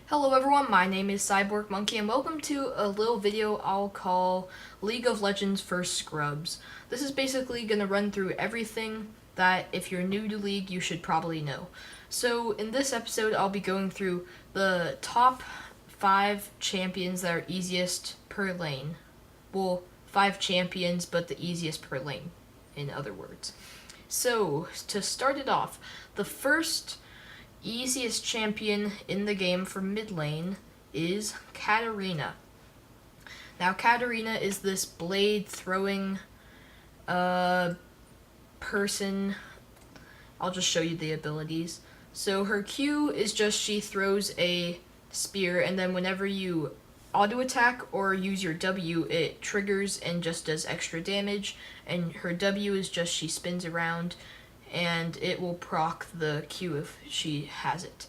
Hello everyone, my name is Cyborg Monkey and welcome to a little video I'll call League of Legends for Scrubs. This is basically going to run through everything that if you're new to League you should probably know. So in this episode I'll be going through the top 5 champions that are easiest per lane. Well, 5 champions but the easiest per lane, in other words. So to start it off, the first easiest champion in the game for mid lane is Katarina. Now Katarina is this blade throwing person. I'll just show you the abilities. So her Q is just she throws a spear and then whenever you auto attack or use your W it triggers and just does extra damage, and her W is just she spins around and it will proc the Q if she has it.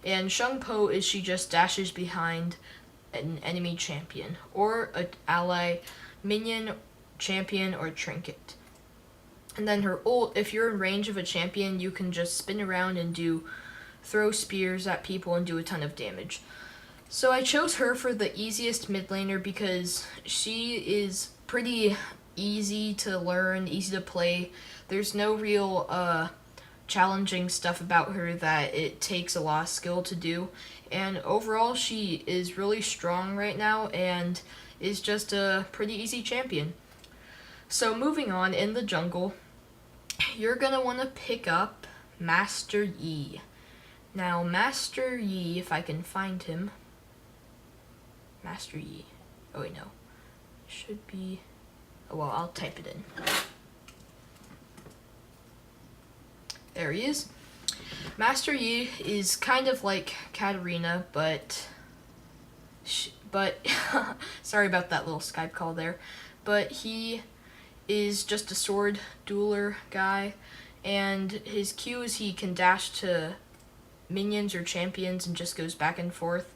And Shung Po is she just dashes behind an enemy champion or an ally, minion, champion, or trinket. And then her ult, if you're in range of a champion, you can just spin around and throw spears at people and do a ton of damage. So I chose her for the easiest mid laner because she is pretty easy to learn, easy to play. There's no real challenging stuff about her that it takes a lot of skill to do. And overall, she is really strong right now and is just a pretty easy champion. So moving on, in the jungle, you're going to want to pick up Master Yi. Now, Master Yi, if I can find him. Master Yi. Oh, wait, no. Should be... Oh, well, I'll type it in. There he is. Master Yi is kind of like Katarina, but sorry about that little Skype call there. But he is just a sword dueler guy, and his Q is he can dash to minions or champions and just goes back and forth.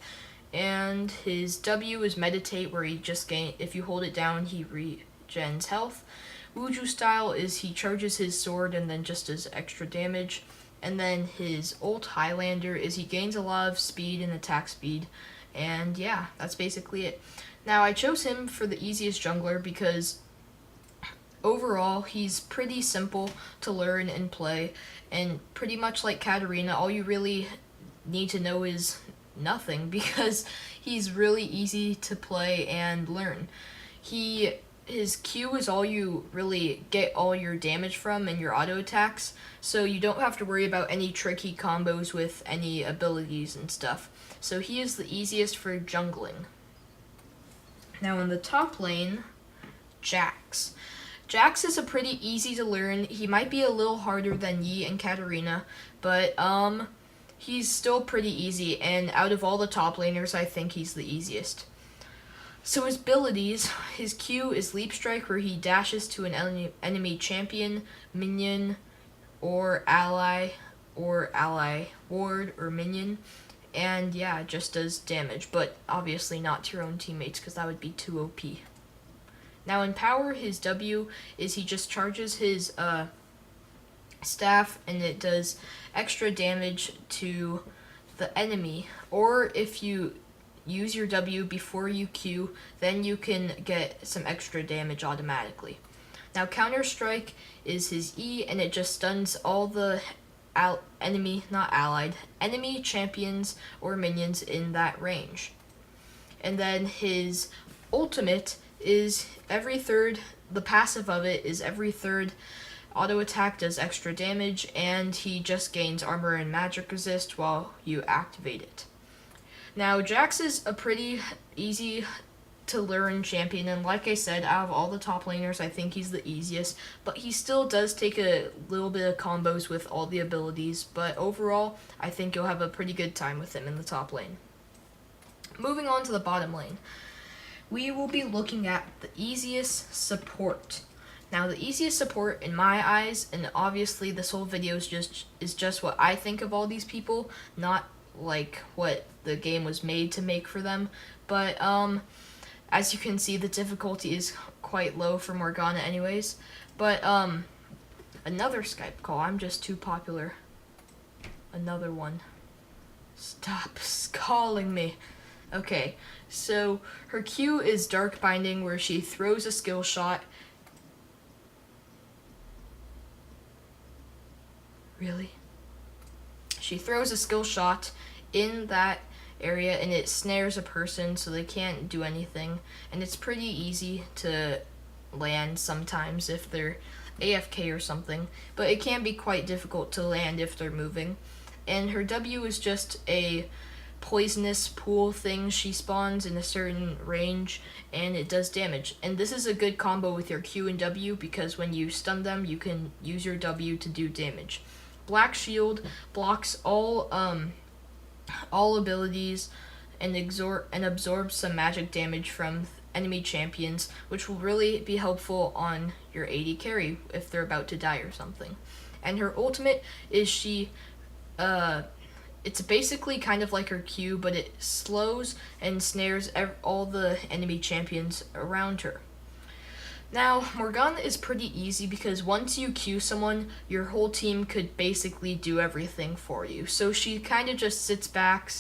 And his W is meditate, where he just if you hold it down, he regens health. Wuju style is he charges his sword and then just does extra damage. And then his ult Highlander is he gains a lot of speed and attack speed. And yeah, that's basically it. Now I chose him for the easiest jungler because overall he's pretty simple to learn and play. And pretty much like Katarina, all you really need to know is nothing because he's really easy to play and learn. His Q is all you really get all your damage from and your auto attacks, so you don't have to worry about any tricky combos with any abilities and stuff. So he is the easiest for jungling. Now in the top lane, Jax. Jax is a pretty easy to learn. He might be a little harder than Yi and Katarina, but he's still pretty easy, and out of all the top laners, I think he's the easiest. So his abilities, his Q is Leap Strike, where he dashes to an enemy champion, minion, or ally ward or minion, and yeah, it just does damage, but obviously not to your own teammates because that would be too OP. Now in power, his W is he just charges his staff and it does extra damage to the enemy, or if you use your W before you Q, then you can get some extra damage automatically. Now Counter Strike is his E and it just stuns all the enemy champions or minions in that range. And then his ultimate is the passive of it is every third auto attack does extra damage, and he just gains armor and magic resist while you activate it. Now Jax is a pretty easy to learn champion, and like I said, out of all the top laners, I think he's the easiest, but he still does take a little bit of combos with all the abilities, but overall, I think you'll have a pretty good time with him in the top lane. Moving on to the bottom lane, we will be looking at the easiest support. Now the easiest support in my eyes, and obviously this whole video is just what I think of all these people, not like what the game was made to make for them, but as you can see, the difficulty is quite low for Morgana anyways. But another Skype call, I'm just too popular. Another one. Stop Skype. calling me? Okay, so her Q is Dark Binding, where she throws a skill shot. Really? She throws a skill shot in that area and it snares a person so they can't do anything. And it's pretty easy to land sometimes if they're AFK or something, but it can be quite difficult to land if they're moving. And her W is just a poisonous pool thing. She spawns in a certain range and it does damage. And this is a good combo with your Q and W because when you stun them, you can use your W to do damage. Black Shield blocks all abilities and absorbs some magic damage from enemy champions, which will really be helpful on your AD carry if they're about to die or something. And her ultimate is it's basically kind of like her Q, but it slows and snares all the enemy champions around her. Now, Morgana is pretty easy because once you Q someone, your whole team could basically do everything for you. So she kind of just sits back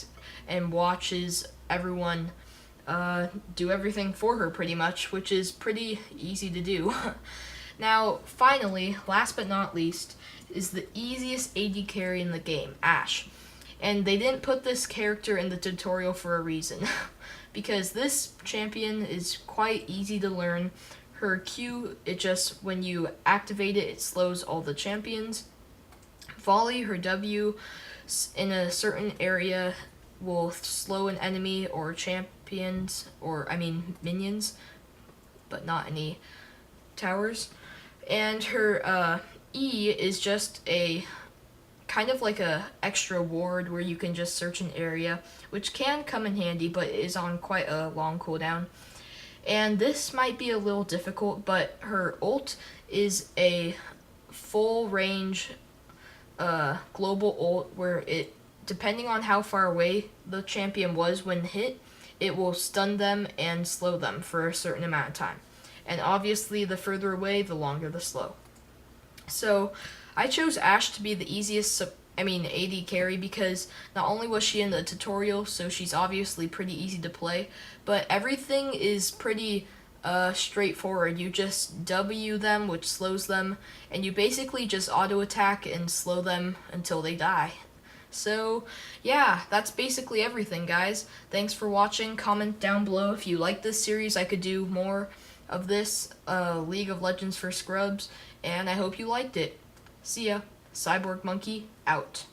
and watches everyone do everything for her pretty much, which is pretty easy to do. Now, finally, last but not least, is the easiest AD carry in the game, Ashe. And they didn't put this character in the tutorial for a reason, because this champion is quite easy to learn. Her Q, when you activate it, it slows all the champions. Volley, her W, in a certain area will slow an enemy or minions, but not any towers. And her E is just a kind of like a extra ward where you can just search an area, which can come in handy, but is on quite a long cooldown. And this might be a little difficult, but her ult is a full range global ult where it, depending on how far away the champion was when hit, it will stun them and slow them for a certain amount of time. And obviously the further away, the longer the slow. So I chose Ashe to be the easiest AD carry because not only was she in the tutorial, so she's obviously pretty easy to play, but everything is pretty straightforward. You just W them, which slows them, and you basically just auto attack and slow them until they die. So yeah, that's basically everything, guys. Thanks for watching. Comment down below if you like this series. I could do more of this League of Legends for Scrubs, and I hope you liked it. See ya. Cyborg Monkey out.